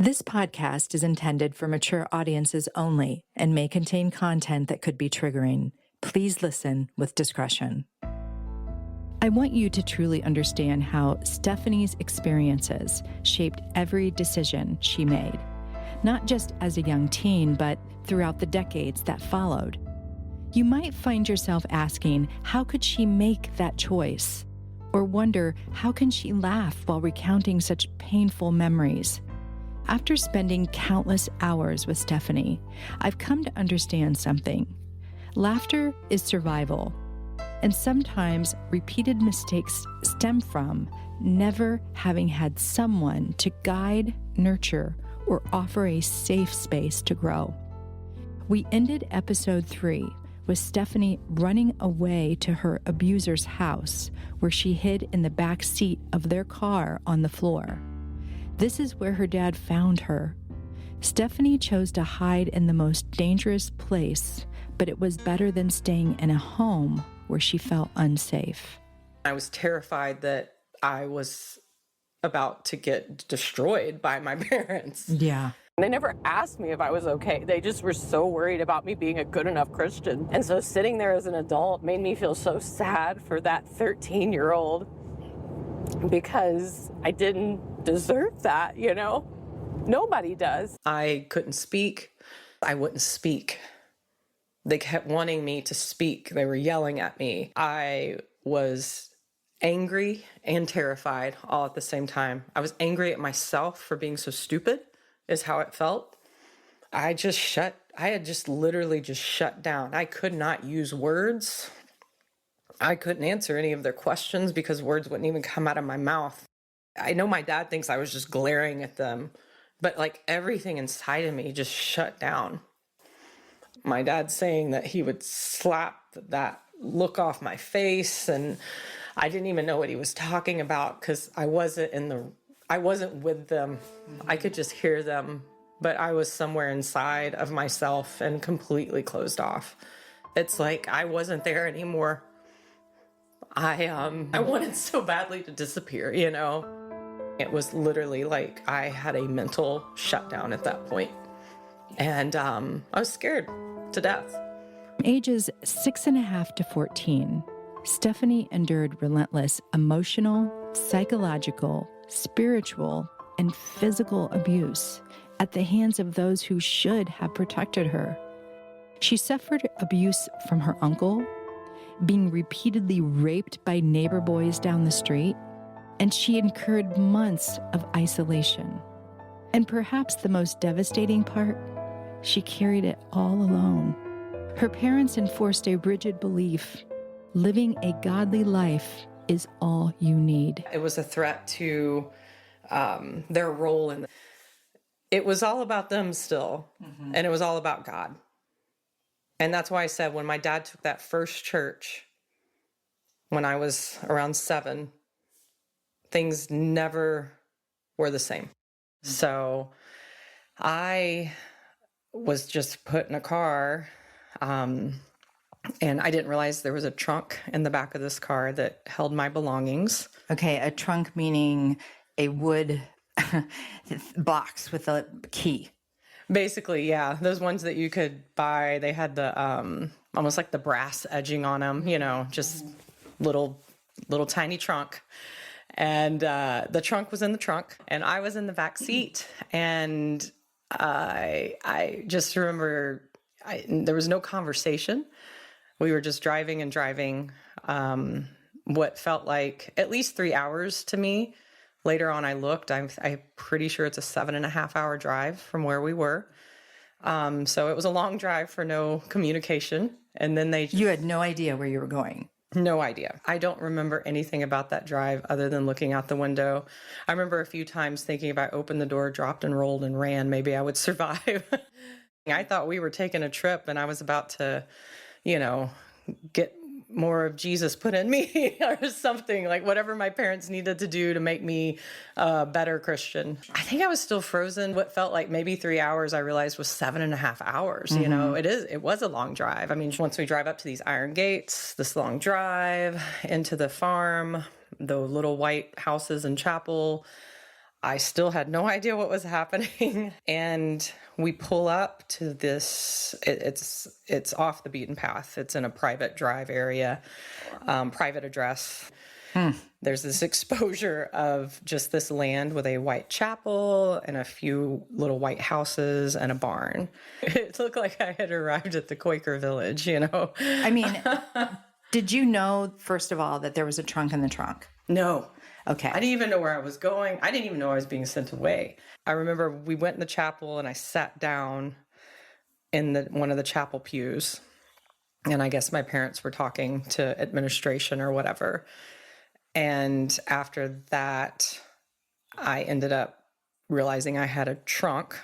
This podcast is intended for mature audiences only and may contain content that could be triggering. Please listen with discretion. I want you to truly understand how Stephanie's experiences shaped every decision she made, not just as a young teen, but throughout the decades that followed. You might find yourself asking, how could she make that choice? Or wonder, how can she laugh while recounting such painful memories? After spending countless hours with Stephanie, I've come to understand something. Laughter is survival, and sometimes repeated mistakes stem from never having had someone to guide, nurture, or offer a safe space to grow. We ended episode 3 with Stephanie running away to her abuser's house, where she hid in the back seat of their car on the floor. This is where her dad found her. Stephanie chose to hide in the most dangerous place, but it was better than staying in a home where she felt unsafe. I was terrified that I was about to get destroyed by my parents. Yeah. They never asked me if I was okay. They just were so worried about me being a good enough Christian. And so sitting there as an adult made me feel so sad for that 13-year-old because I didn't deserve that, you know? Nobody does. I couldn't speak. I wouldn't speak. They kept wanting me to speak. They were yelling at me. I was angry and terrified all at the same time. I was angry at myself for being so stupid, is how it felt. I had just literally shut down. I could not use words. I couldn't answer any of their questions because words wouldn't even come out of my mouth. I know my dad thinks I was just glaring at them, but like everything inside of me just shut down. My dad saying that he would slap that look off my face, and I didn't even know what he was talking about because I wasn't with them. I could just hear them, but I was somewhere inside of myself and completely closed off. It's like I wasn't there anymore. I wanted so badly to disappear, you know? It was literally like I had a mental shutdown at that point. And I was scared to death. From ages 6.5 to 14, Stephanie endured relentless emotional, psychological, spiritual, and physical abuse at the hands of those who should have protected her. She suffered abuse from her uncle, being repeatedly raped by neighbor boys down the street, and she incurred months of isolation. And perhaps the most devastating part, she carried it all alone. Her parents enforced a rigid belief: living a godly life is all you need. It was a threat to their role in it was all about them still, and it was all about God. And that's why I said when my dad took that first church, when I was around 7, things never were the same. So I was just put in a car, and I didn't realize there was a trunk in the back of this car that held my belongings. Okay, a trunk meaning a wood box with a key. Basically, yeah. Those ones that you could buy, they had the almost like the brass edging on them, you know, just little tiny trunk. And the trunk was in the trunk, and I was in the back seat. And I just remember there was no conversation. We were just driving and driving what felt like at least 3 hours to me. Later on, I looked. I'm pretty sure it's a 7.5-hour drive from where we were. So it was a long drive for no communication. And then You had no idea where you were going. No idea. I don't remember anything about that drive other than looking out the window. I remember a few times thinking if I opened the door, dropped and rolled and ran, maybe I would survive. I thought we were taking a trip and I was about to, you know, get more of Jesus put in me or something, like whatever my parents needed to do to make me a better Christian. I think I was still frozen. What felt like maybe 3 hours, I realized was 7.5 hours. You know, it was a long drive. I mean, once we drive up to these iron gates, this long drive into the farm, the little white houses and chapel, I still had no idea what was happening. And we pull up to this, it's off the beaten path. It's in a private drive area, private address. There's this exposure of just this land with a white chapel and a few little white houses and a barn. It looked like I had arrived at the Quaker village, you know? I mean, did you know, first of all, that there was a trunk in the trunk? No. Okay. I didn't even know where I was going. I didn't even know I was being sent away. I remember we went in the chapel and I sat down in one of the chapel pews. And I guess my parents were talking to administration or whatever. And after that, I ended up realizing I had a trunk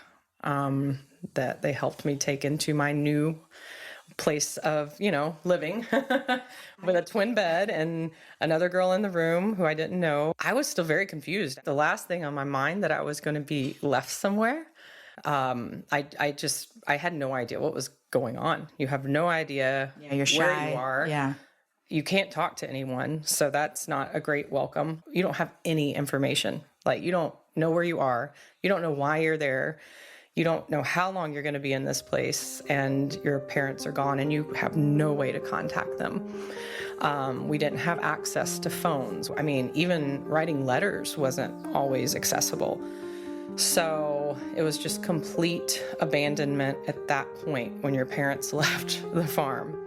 that they helped me take into my new place of, living with a twin bed and another girl in the room who I didn't know. I was still very confused. The last thing on my mind that I was going to be left somewhere. I had no idea what was going on. You have no idea you're shy. where you are. Yeah. You can't talk to anyone, so that's not a great welcome. You don't have any information. Like, you don't know where you are. You don't know why you're there. You don't know how long you're going to be in this place, and your parents are gone, and you have no way to contact them. We didn't have access to phones. I mean, even writing letters wasn't always accessible. So it was just complete abandonment at that point when your parents left the farm.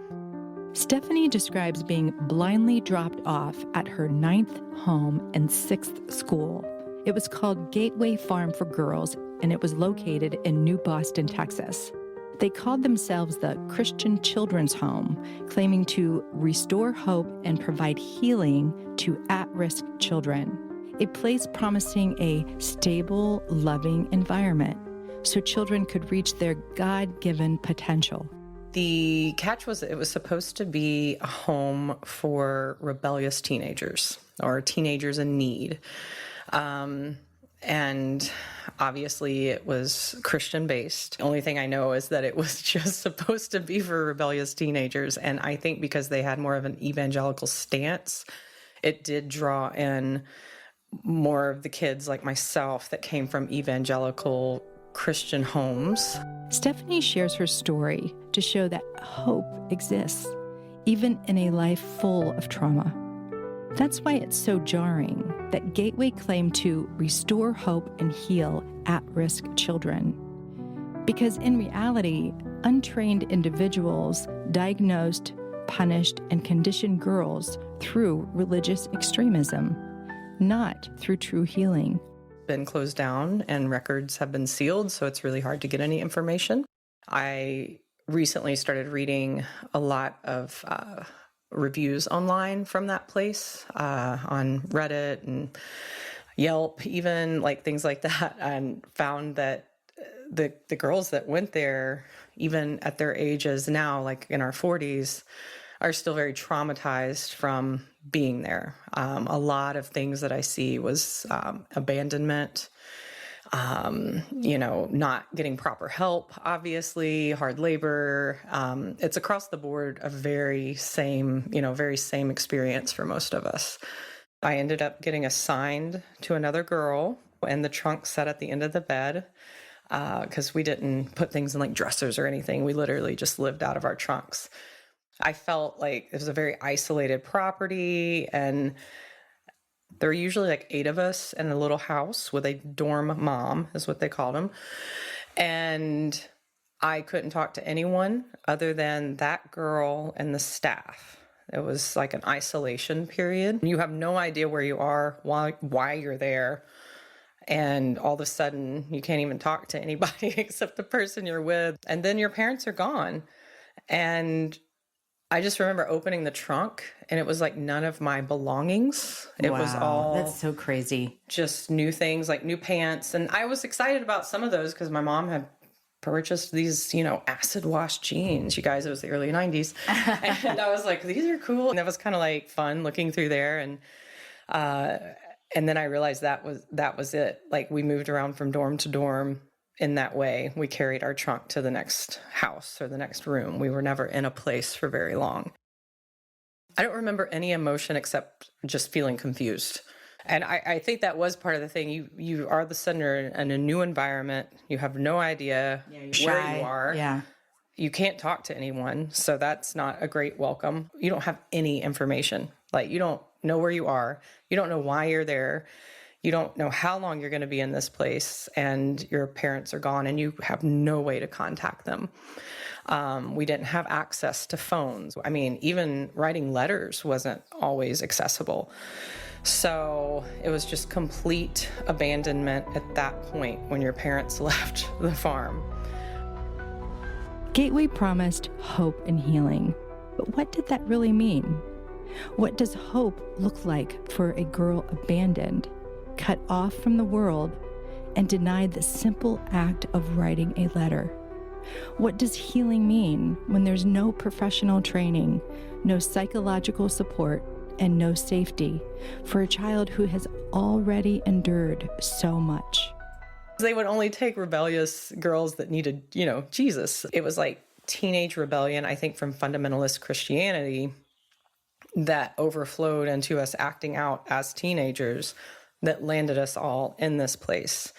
Stephanie describes being blindly dropped off at her 9th home and 6th school. It was called Gateway Farm for Girls, and it was located in New Boston, Texas. They called themselves the Christian Children's Home, claiming to restore hope and provide healing to at-risk children. A place promising a stable, loving environment so children could reach their God-given potential. The catch was it was supposed to be a home for rebellious teenagers or teenagers in need. And obviously it was Christian-based. The only thing I know is that it was just supposed to be for rebellious teenagers. And I think because they had more of an evangelical stance, it did draw in more of the kids like myself that came from evangelical Christian homes. Stephanie shares her story to show that hope exists, even in a life full of trauma. That's why it's so jarring that Gateway claimed to restore hope and heal at-risk children. Because in reality, untrained individuals diagnosed, punished, and conditioned girls through religious extremism, not through true healing. Been closed down and records have been sealed, so it's really hard to get any information. I recently started reading a lot of reviews online from that place on Reddit and Yelp, even like things like that, and found that the girls that went there, even at their ages now, like in our 40s, are still very traumatized from being there. A lot of things that I see was abandonment, not getting proper help, obviously, hard labor. It's across the board a very same experience for most of us. I ended up getting assigned to another girl, and the trunk sat at the end of the bed because we didn't put things in like dressers or anything. We literally just lived out of our trunks. I felt like it was a very isolated property, and there were usually like 8 of us in a little house with a dorm mom, is what they called them. And I couldn't talk to anyone other than that girl and the staff. It was like an isolation period. You have no idea where you are, why you're there. And all of a sudden, you can't even talk to anybody except the person you're with. And then your parents are gone. And I just remember opening the trunk, and it was like none of my belongings. It was all that's so crazy. Just new things, like new pants. And I was excited about some of those because my mom had purchased these, acid wash jeans. You guys, it was the early 90s. And I was like, these are cool. And that was kind of like fun looking through there. And then I realized that was it. Like, we moved around from dorm to dorm. In that way, we carried our trunk to the next house or the next room. We were never in a place for very long. I don't remember any emotion except just feeling confused. And I think that was part of the thing. You are the sender in a new environment. You have no idea where you are. Yeah. You can't talk to anyone. So that's not a great welcome. You don't have any information. Like, you don't know where you are. You don't know why you're there. You don't know how long you're going to be in this place, and your parents are gone and you have no way to contact them. We didn't have access to phones. I mean, even writing letters wasn't always accessible. So it was just complete abandonment at that point when your parents left the farm. Gateway promised hope and healing, but what did that really mean? What does hope look like for a girl abandoned, cut off from the world, and denied the simple act of writing a letter? What does healing mean when there's no professional training, no psychological support, and no safety for a child who has already endured so much? They would only take rebellious girls that needed, Jesus. It was like teenage rebellion, I think, from fundamentalist Christianity that overflowed into us acting out as teenagers that landed us all in this place.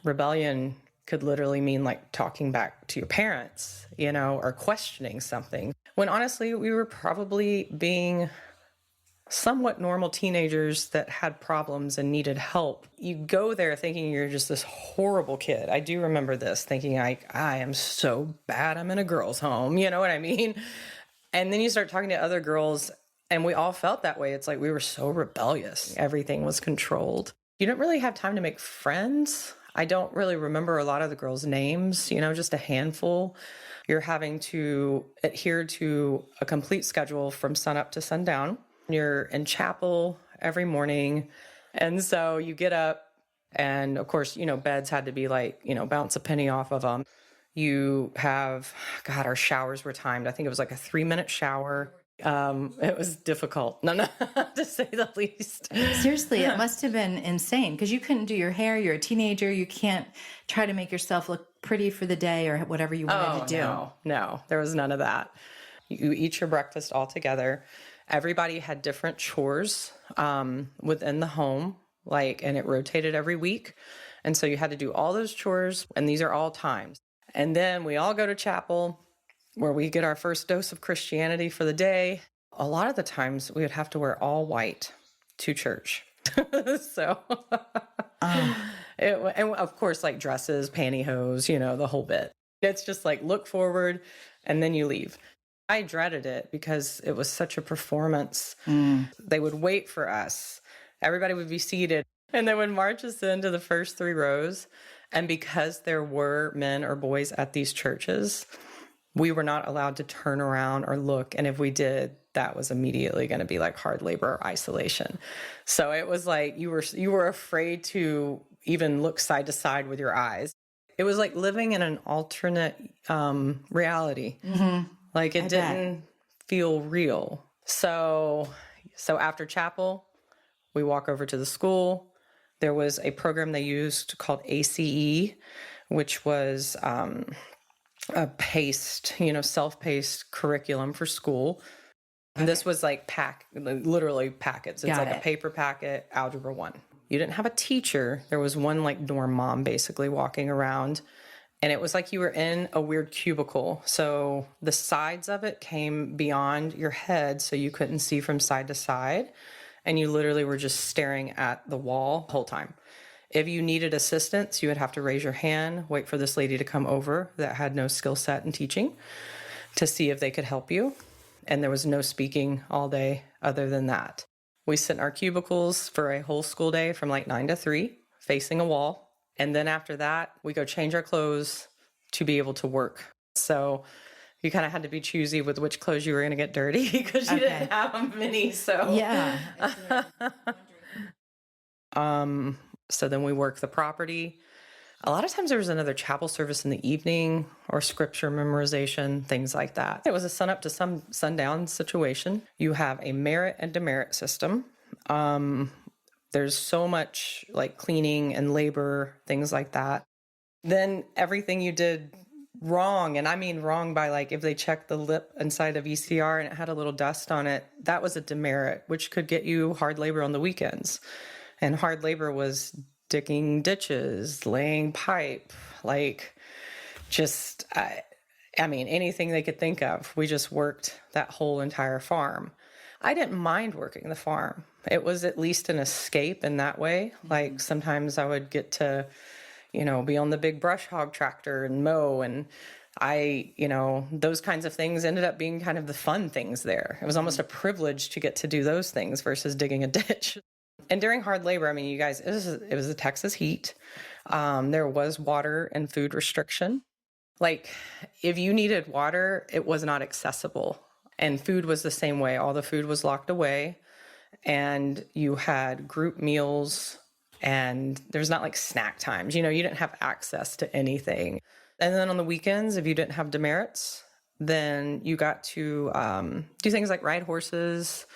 Rebellion could literally mean like talking back to your parents, or questioning something. When honestly, we were probably being somewhat normal teenagers that had problems and needed help. You go there thinking you're just this horrible kid. I do remember this, thinking I am so bad, I'm in a girl's home, you know what I mean? And then you start talking to other girls, and we all felt that way. It's like we were so rebellious. Everything was controlled. You don't really have time to make friends. I don't really remember a lot of the girls' names, just a handful. You're having to adhere to a complete schedule from sunup to sundown. You're in chapel every morning. And so you get up, and of course, beds had to be like, bounce a penny off of them. You have, God, our showers were timed. I think it was like a 3-minute shower. It was difficult, no, to say the least. Seriously, it must have been insane because you couldn't do your hair. You're a teenager. You can't try to make yourself look pretty for the day or whatever you wanted to do. No, there was none of that. You eat your breakfast all together. Everybody had different chores within the home, and it rotated every week. And so you had to do all those chores, and these are all times. And then we all go to chapel, where we get our first dose of Christianity for the day. A lot of the times we would have to wear all white to church. So, and of course, like dresses, pantyhose, the whole bit. It's just like, look forward and then you leave. I dreaded it because it was such a performance. They would wait for us. Everybody would be seated, and they would march us into the first 3 rows. And because there were men or boys at these churches, we were not allowed to turn around or look. And if we did, that was immediately going to be like hard labor or isolation. So it was like you were afraid to even look side to side with your eyes. It was like living in an alternate reality. Like it didn't feel real. So after chapel, we walk over to the school. There was a program they used called ACE, which was a paced, self-paced curriculum for school. And this was like literally packets. It's a paper packet, Algebra 1. You didn't have a teacher. There was one like dorm mom basically walking around. And it was like you were in a weird cubicle. So the sides of it came beyond your head, so you couldn't see from side to side. And you literally were just staring at the wall the whole time. If you needed assistance, you would have to raise your hand, wait for this lady to come over that had no skill set in teaching to see if they could help you. And there was no speaking all day other than that. We sit in our cubicles for a whole school day from like 9 to 3, facing a wall. And then after that, we go change our clothes to be able to work. So you kind of had to be choosy with which clothes you were going to get dirty because you didn't have many. So yeah. So then we work the property. A lot of times there was another chapel service in the evening or scripture memorization, things like that. It was a sunup to sundown situation. You have a merit and demerit system. There's so much like cleaning and labor, things like that. Then everything you did wrong. And I mean wrong by like, if they checked the lip inside of ECR and it had a little dust on it, that was a demerit, which could get you hard labor on the weekends. And hard labor was digging ditches, laying pipe, like just, I mean, anything they could think of. We just worked that whole entire farm. I didn't mind working the farm. It was at least an escape in that way. Like sometimes I would get to, be on the big brush hog tractor and mow, and those kinds of things ended up being kind of the fun things there. It was almost a privilege to get to do those things versus digging a ditch. And during hard labor, I mean, you guys, it was the Texas heat. There was water and food restriction. Like if you needed water, it was not accessible. And food was the same way. All the food was locked away, and you had group meals, and there's not like snack times. You didn't have access to anything. And then on the weekends, if you didn't have demerits, then you got to do things like ride horses.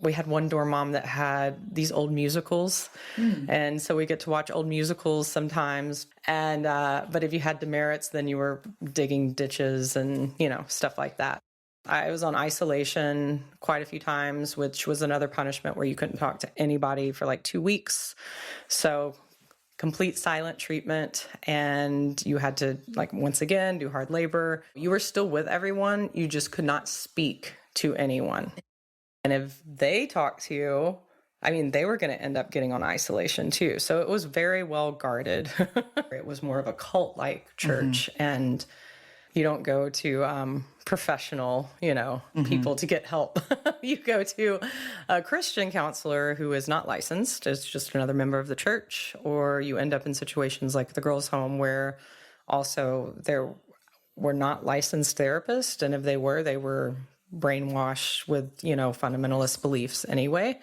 We had one dorm mom that had these old musicals. And so we get to watch old musicals sometimes. And, but if you had demerits, then you were digging ditches and, stuff like that. I was on isolation quite a few times, which was another punishment where you couldn't talk to anybody for like 2 weeks. So complete silent treatment. And you had to, like, once again, do hard labor. You were still with everyone. You just could not speak to anyone. And if they talked to you, I mean, they were going to end up getting on isolation too. So it was very well guarded. It was more of a cult-like church. And you don't go to professional, people to get help. You go to a Christian counselor who is not licensed. It's just another member of the church. Or you end up in situations like the girls' home where also there were not licensed therapists. And if they were brainwashed with, fundamentalist beliefs anyway.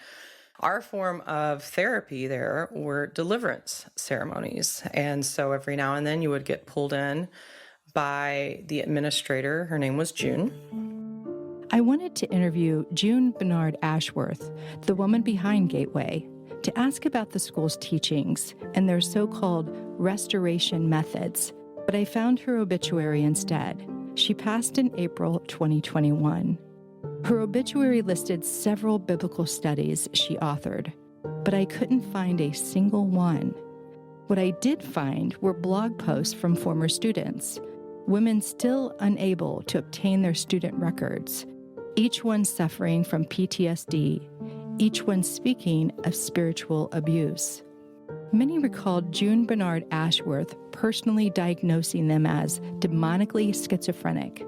Our form of therapy there were deliverance ceremonies. And so every now and then you would get pulled in by the administrator. Her name was June. I wanted to interview June Bernard Ashworth, the woman behind Gateway, to ask about the school's teachings and their so-called restoration methods, but I found her obituary instead. She passed in April 2021. Her obituary listed several biblical studies she authored, but I couldn't find a single one. What I did find were blog posts from former students, women still unable to obtain their student records, each one suffering from PTSD, each one speaking of spiritual abuse. Many recalled June Bernard Ashworth personally diagnosing them as demonically schizophrenic.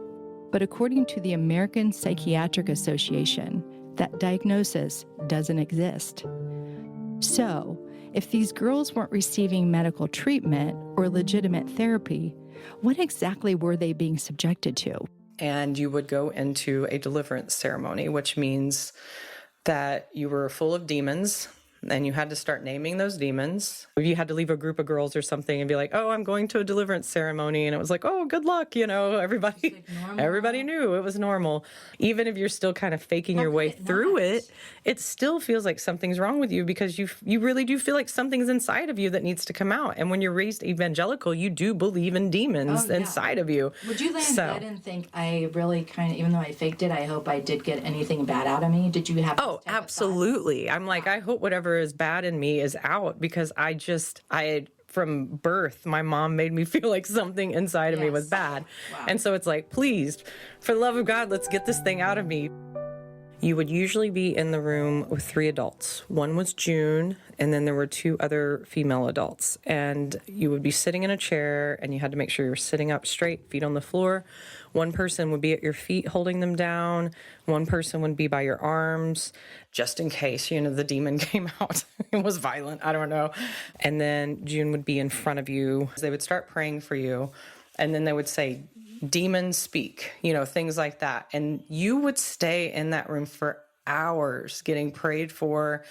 But according to the American Psychiatric Association, that diagnosis doesn't exist. So, if these girls weren't receiving medical treatment or legitimate therapy, what exactly were they being subjected to? And you would go into a deliverance ceremony, which means that you were full of demons, and you had to start naming those demons. You had to leave a group of girls or something and be like, oh, I'm going to a deliverance ceremony. And it was like, oh, good luck. Everybody knew it was normal. Even if you're still kind of faking your way through it, it still feels like something's wrong with you because you really do feel like something's inside of you that needs to come out. And when you're raised evangelical, you do believe in demons inside of you. Would you lay in bed and think, I really kind of, even though I faked it, I hope I did get anything bad out of me? Did you have Oh, absolutely. I'm like, I hope whatever is bad in me is out because from birth, my mom made me feel like something inside of me was bad. Wow. And so it's like, please, for the love of God, let's get this thing out of me. You would usually be in the room with 3 adults. One was June, and then there were 2 other female adults. And you would be sitting in a chair, and you had to make sure you were sitting up straight, feet on the floor. One person would be at your feet holding them down. One person would be by your arms, just in case, the demon came out. It was violent. I don't know. And then June would be in front of you. They would start praying for you, and then they would say, demons speak, things like that. And you would stay in that room for hours getting prayed for,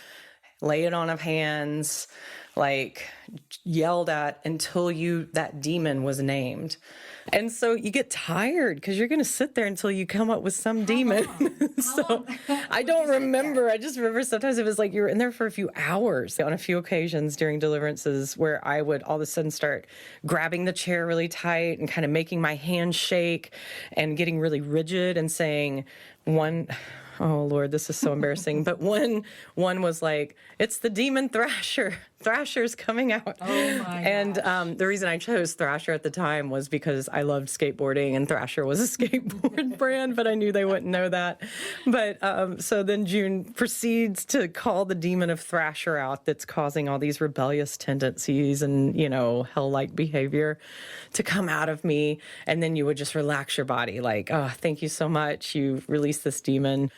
laid on of hands, like yelled at until that demon was named. And so you get tired because you're going to sit there until you come up with some demon. So I don't remember. I just remember sometimes it was like you were in there for a few hours. On a few occasions during deliverances where I would all of a sudden start grabbing the chair really tight and kind of making my hands shake and getting really rigid and saying oh Lord, this is so embarrassing. But one was like, it's the demon Thrasher. Thrasher's coming out. Oh my And gosh. the reason I chose Thrasher at the time was because I loved skateboarding and Thrasher was a skateboard brand, but I knew they wouldn't know that. But so then June proceeds to call the demon of Thrasher out that's causing all these rebellious tendencies and, hell-like behavior to come out of me. And then you would just relax your body like, oh, thank you so much. You released this demon.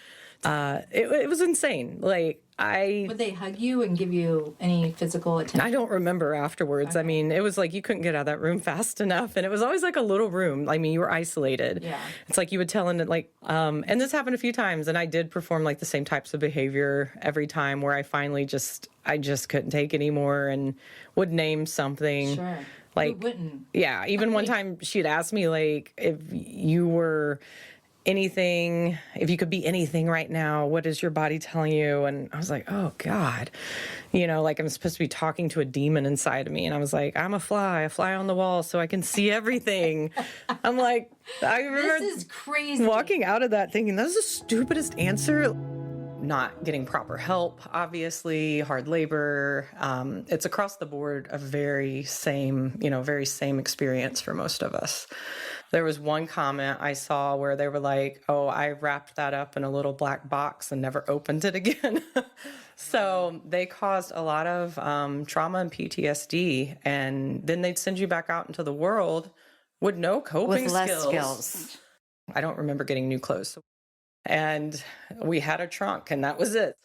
It was insane. Would they hug you and give you any physical attention? I don't remember afterwards. Okay. I mean, it was like you couldn't get out of that room fast enough. And it was always like a little room. I mean, you were isolated. Yeah. It's like you would tell them and this happened a few times. And I did perform like the same types of behavior every time where I finally I just couldn't take anymore and would name something. Sure. Like, Who wouldn't? Yeah. Even one time she'd asked me like, if you were anything, if you could be anything right now, what is your body telling you? And I was like, oh God, like I'm supposed to be talking to a demon inside of me. And I was like, I'm a fly on the wall so I can see everything. I'm like, I remember This is crazy. walking out of that thinking, that's the stupidest answer. Not getting proper help, obviously, hard labor. It's across the board a very same experience for most of us. There was one comment I saw where they were like, oh, I wrapped that up in a little black box and never opened it again. So they caused a lot of trauma and PTSD. And then they'd send you back out into the world with no coping with less skills. I don't remember getting new clothes. And we had a trunk and that was it.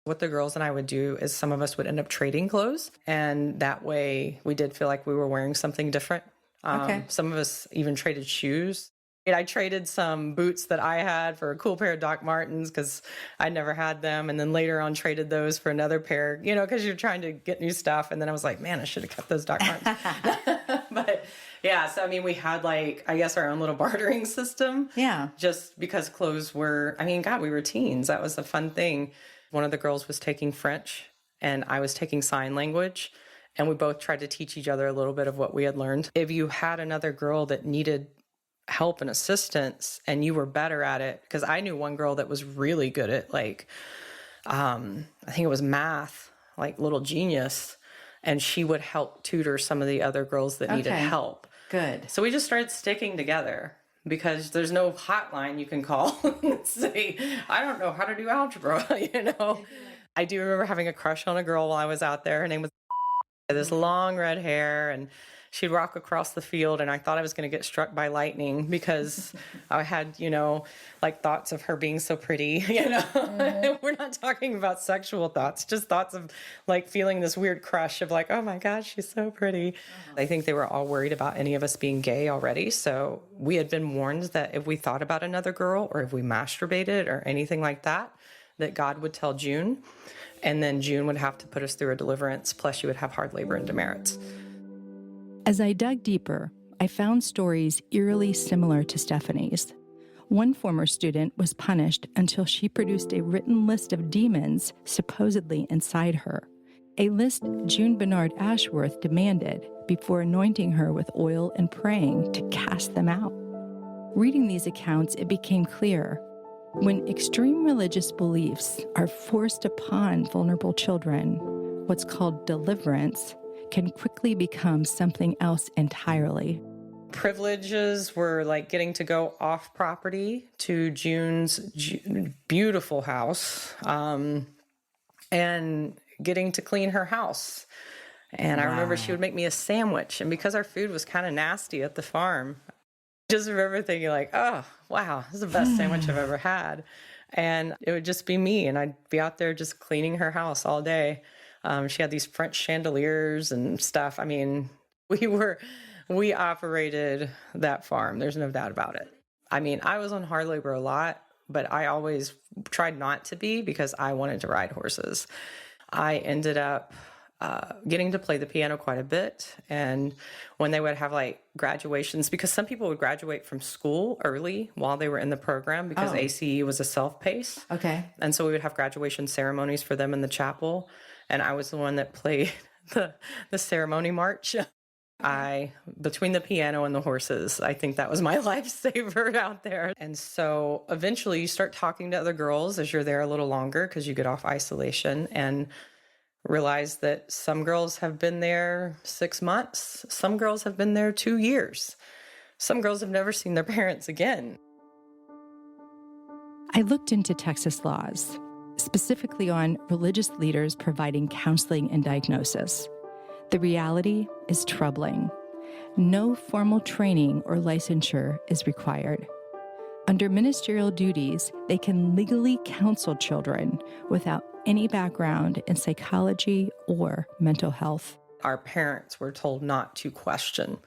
What the girls and I would do is some of us would end up trading clothes. And that way we did feel like we were wearing something different. Okay. Some of us even traded shoes. I traded some boots that I had for a cool pair of Doc Martens because I never had them. And then later on traded those for another pair, because you're trying to get new stuff. And then I was like, man, I should have kept those Doc Martens. But yeah, so I mean, we had I guess our own little bartering system. Yeah. Just because clothes were, God, we were teens. That was a fun thing. One of the girls was taking French and I was taking sign language. And we both tried to teach each other a little bit of what we had learned. If you had another girl that needed help and assistance and you were better at it, because I knew one girl that was really good at I think it was math, like little genius. And she would help tutor some of the other girls that needed help. Good. So we just started sticking together because there's no hotline you can call and say, I don't know how to do algebra, I do remember having a crush on a girl while I was out there. Her name was this long red hair and she'd walk across the field and I thought I was going to get struck by lightning because I had, thoughts of her being so pretty, We're not talking about sexual thoughts, just thoughts of feeling this weird crush of oh my gosh, she's so pretty. I think they were all worried about any of us being gay already. So we had been warned that if we thought about another girl or if we masturbated or anything like that God would tell June. And then June would have to put us through a deliverance, plus you would have hard labor and demerits. As I dug deeper, I found stories eerily similar to Stephanie's. One former student was punished until she produced a written list of demons supposedly inside her, a list June Bernard Ashworth demanded before anointing her with oil and praying to cast them out. Reading these accounts, it became clear. When extreme religious beliefs are forced upon vulnerable children, what's called deliverance can quickly become something else entirely. Privileges were getting to go off property to June's beautiful house and getting to clean her house. And I remember she would make me a sandwich. And because our food was kind of nasty at the farm, just remember thinking oh, wow, this is the best sandwich I've ever had. And it would just be me. And I'd be out there just cleaning her house all day. She had these French chandeliers and stuff. I mean, we operated that farm. There's no doubt about it. I mean, I was on hard labor a lot, but I always tried not to be because I wanted to ride horses. I ended up getting to play the piano quite a bit. And when they would have like graduations, because some people would graduate from school early while they were in the program because ACE was a self-pace. Okay. And so we would have graduation ceremonies for them in the chapel. And I was the one that played the ceremony march. Between the piano and the horses, I think that was my lifesaver out there. And so eventually you start talking to other girls as you're there a little longer because you get off isolation and realize that some girls have been there 6 months. Some girls have been there 2 years. Some girls have never seen their parents again. I looked into Texas laws, specifically on religious leaders providing counseling and diagnosis. The reality is troubling. No formal training or licensure is required. Under ministerial duties, they can legally counsel children without any background in psychology or mental health. Our parents were told not to question.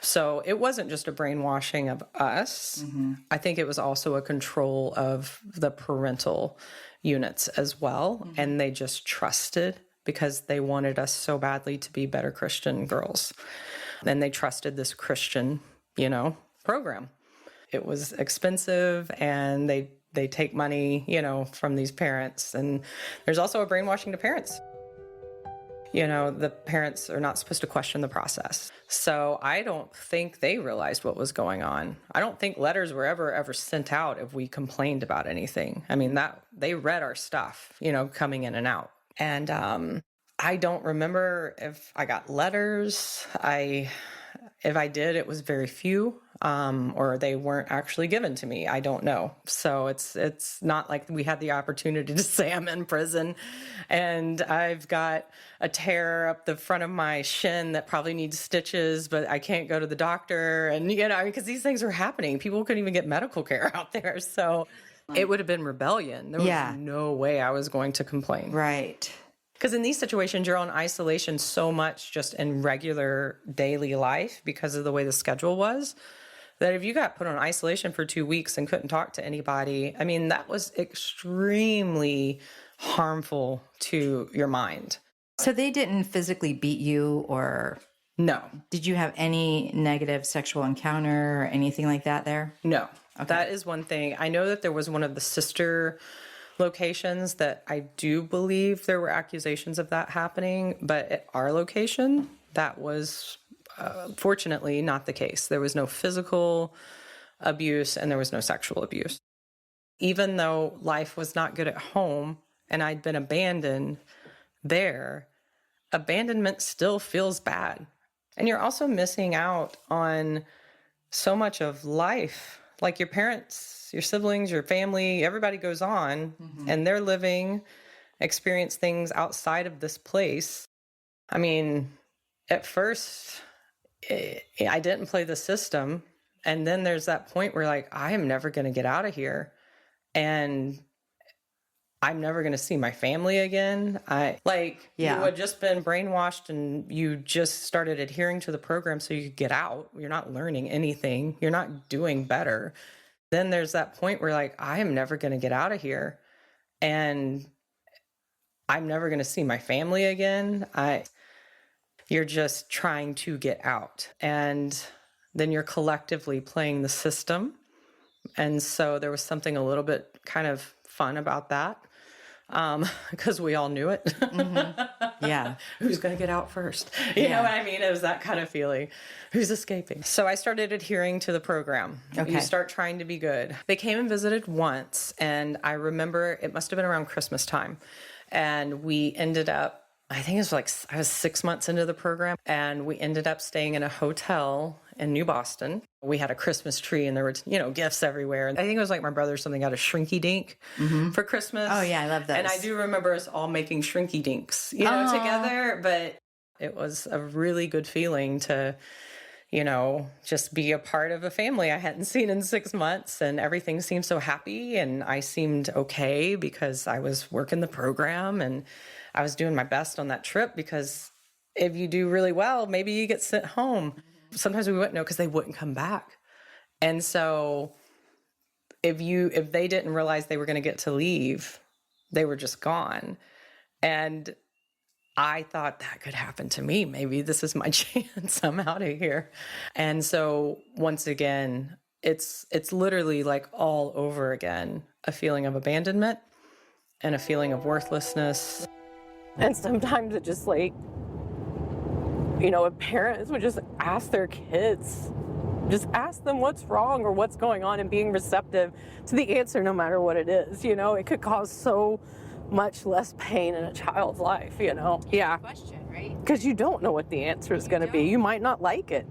So it wasn't just a brainwashing of us. I think it was also a control of the parental units as well. And they just trusted because they wanted us so badly to be better Christian girls. And they trusted this Christian, program. It was expensive and they take money, from these parents. And there's also a brainwashing to parents. The parents are not supposed to question the process. So I don't think they realized what was going on. I don't think letters were ever sent out if we complained about anything. I mean, that they read our stuff, coming in and out. And I don't remember if I got letters. If I did, it was very few, or they weren't actually given to me. I don't know. So it's not like we had the opportunity to say I'm in prison and I've got a tear up the front of my shin that probably needs stitches, but I can't go to the doctor. And, because these things are happening. People couldn't even get medical care out there. So it would have been rebellion. There was no way I was going to complain. Right. Because in these situations, you're on isolation so much just in regular daily life because of the way the schedule was, that if you got put on isolation for 2 weeks and couldn't talk to anybody, I mean, that was extremely harmful to your mind. So they didn't physically beat you or... No. Did you have any negative sexual encounter or anything like that there? No. Okay. That is one thing. I know that there was one of the sister locations that I do believe there were accusations of that happening, but at our location, that was fortunately not the case. There was no physical abuse and there was no sexual abuse. Even though life was not good at home and I'd been abandoned there, abandonment still feels bad. And you're also missing out on so much of life. Like your parents, your siblings, your family, everybody goes on and they're living, experience things outside of this place. I mean, at first, I didn't play the system. And then there's that point where like, I am never going to get out of here. And I'm never going to see my family again. You had just been brainwashed and you just started adhering to the program so you could get out. You're not learning anything. You're not doing better. Then there's that point where like, I am never going to get out of here and I'm never going to see my family again. You're just trying to get out and then you're collectively playing the system. And so there was something a little bit kind of fun about that. Because we all knew it. Yeah. Who's going to get out first? You know what I mean? It was that kind of feeling. Who's escaping? So I started adhering to the program. Okay. You start trying to be good. They came and visited once, and I remember it must have been around Christmas time. And we ended up, I think it was like, I was 6 months into the program, and we ended up staying in a hotel in New Boston. We had a Christmas tree and there were, gifts everywhere. And I think it was like my brother or something got a shrinky dink for Christmas. Oh yeah, I love those. And I do remember us all making shrinky dinks, together. But it was a really good feeling to, just be a part of a family I hadn't seen in 6 months. And everything seemed so happy. And I seemed okay because I was working the program and I was doing my best on that trip because if you do really well, maybe you get sent home. Sometimes we wouldn't know because they wouldn't come back. And so if they didn't realize they were going to get to leave, they were just gone. And I thought that could happen to me. Maybe this is my chance. I'm out of here. And so once again, it's literally like all over again, a feeling of abandonment and a feeling of worthlessness. And sometimes it just like, parents would just ask their kids, just ask them what's wrong or what's going on, and being receptive to the answer no matter what it is. It could cause so much less pain in a child's life, Yeah. Question, right? Because you don't know what the answer is going to be. You might not like it.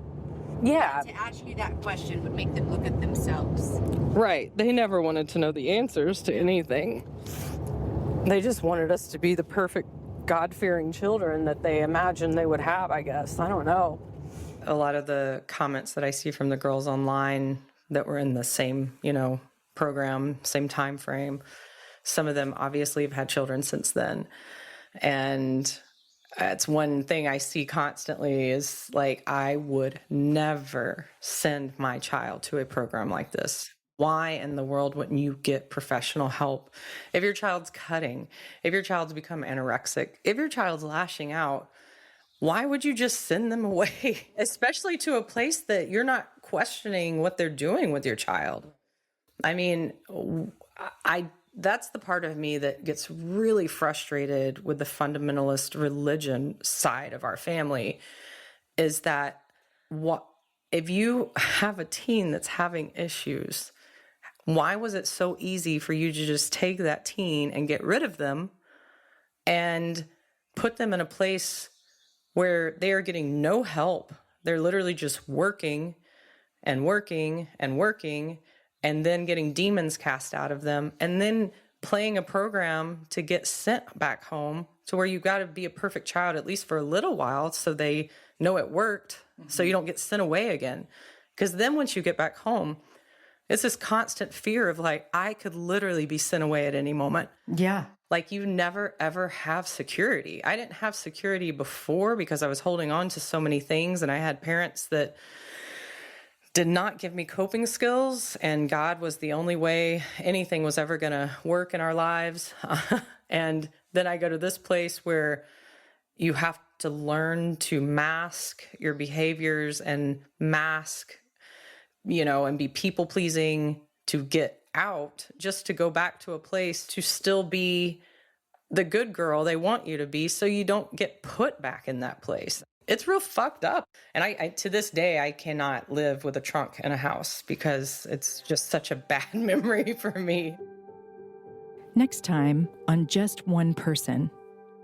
Yeah. To ask you that question would make them look at themselves. Right. They never wanted to know the answers to anything. They just wanted us to be the perfect God-fearing children that they imagined they would have, I guess. I don't know. A lot of the comments that I see from the girls online that were in the same, program, same time frame, some of them obviously have had children since then. And it's one thing I see constantly is like, I would never send my child to a program like this. Why in the world wouldn't you get professional help? If your child's cutting, if your child's become anorexic, if your child's lashing out, why would you just send them away? Especially to a place that you're not questioning what they're doing with your child. I mean, that's the part of me that gets really frustrated with the fundamentalist religion side of our family, is that if you have a teen that's having issues, why was it so easy for you to just take that teen and get rid of them and put them in a place where they are getting no help? They're literally just working and working and working, and then getting demons cast out of them, and then playing a program to get sent back home to where you got to be a perfect child, at least for a little while, so they know it worked, so you don't get sent away again. Because then once you get back home, it's this constant fear of like, I could literally be sent away at any moment. Yeah. Like, you never, ever have security. I didn't have security before because I was holding on to so many things, and I had parents that did not give me coping skills, and God was the only way anything was ever going to work in our lives. And then I go to this place where you have to learn to mask your behaviors and mask, and be people pleasing to get out, just to go back to a place to still be the good girl they want you to be, so you don't get put back in that place. It's real fucked up. And I to this day, I cannot live with a trunk in a house because it's just such a bad memory for me. Next time on Just One Person.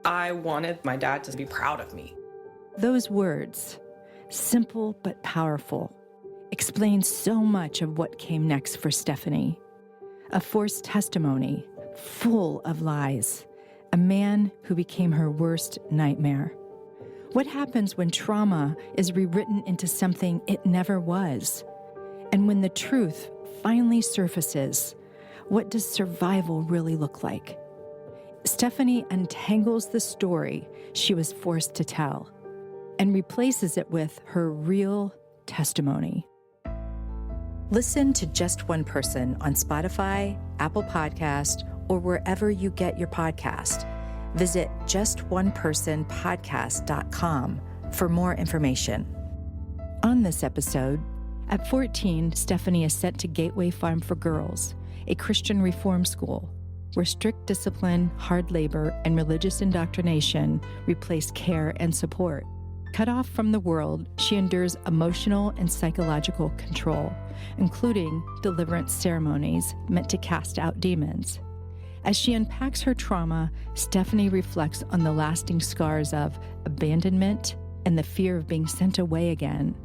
I wanted my dad to be proud of me. Those words, simple but powerful, explain so much of what came next for Stephanie. A forced testimony, full of lies. A man who became her worst nightmare. What happens when trauma is rewritten into something it never was? And when the truth finally surfaces, what does survival really look like? Stephanie untangles the story she was forced to tell and replaces it with her real testimony. Listen to Just One Person on Spotify, Apple Podcast, or wherever you get your podcast. Visit justonepersonpodcast.com for more information. On this episode, at 14, Stephanie is sent to Gateway Farm for Girls, a Christian reform school, where strict discipline, hard labor, and religious indoctrination replace care and support. Cut off from the world, she endures emotional and psychological control, including deliverance ceremonies meant to cast out demons. As she unpacks her trauma, Stephanie reflects on the lasting scars of abandonment and the fear of being sent away again,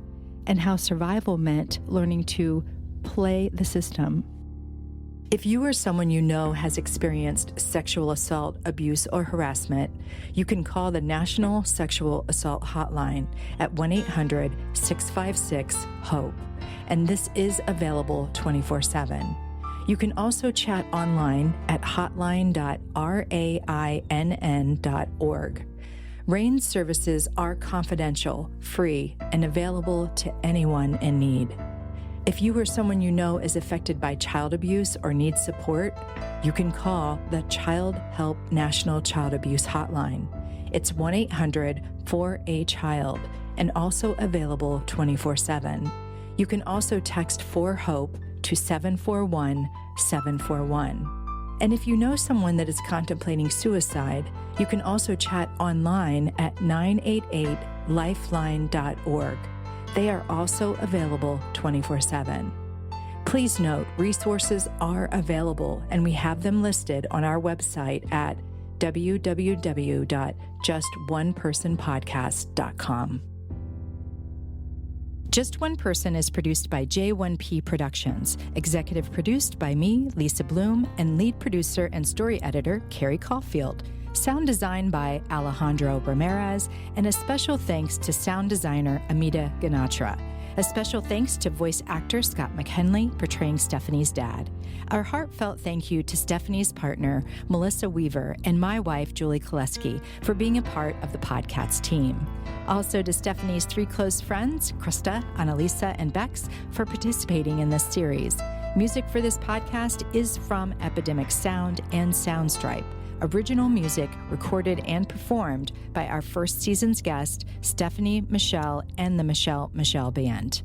and how survival meant learning to play the system. If you or someone you know has experienced sexual assault, abuse, or harassment, you can call the National Sexual Assault Hotline at 1-800-656-HOPE, and this is available 24/7. You can also chat online at hotline.rainn.org. RAIN's services are confidential, free, and available to anyone in need. If you or someone you know is affected by child abuse or needs support, you can call the Child Help National Child Abuse Hotline. It's 1-800-4A-CHILD and also available 24/7. You can also text 4HOPE to 741-741. And if you know someone that is contemplating suicide, you can also chat online at 988lifeline.org. They are also available 24/7. Please note, resources are available, and we have them listed on our website at www.justonepersonpodcast.com. Just One Person is produced by J1P Productions, executive produced by me, Lisa Bloom, and lead producer and story editor, Carrie Caulfield. Sound design by Alejandro Ramirez, and a special thanks to sound designer Amita Ganatra. A special thanks to voice actor Scott McHenley, portraying Stephanie's dad. Our heartfelt thank you to Stephanie's partner, Melissa Weaver, and my wife, Julie Koleski, for being a part of the podcast team. Also to Stephanie's 3 close friends, Krista, Annalisa, and Bex, for participating in this series. Music for this podcast is from Epidemic Sound and Soundstripe. Original music recorded and performed by our first season's guest, Stephanie Michelle and the Michelle Band.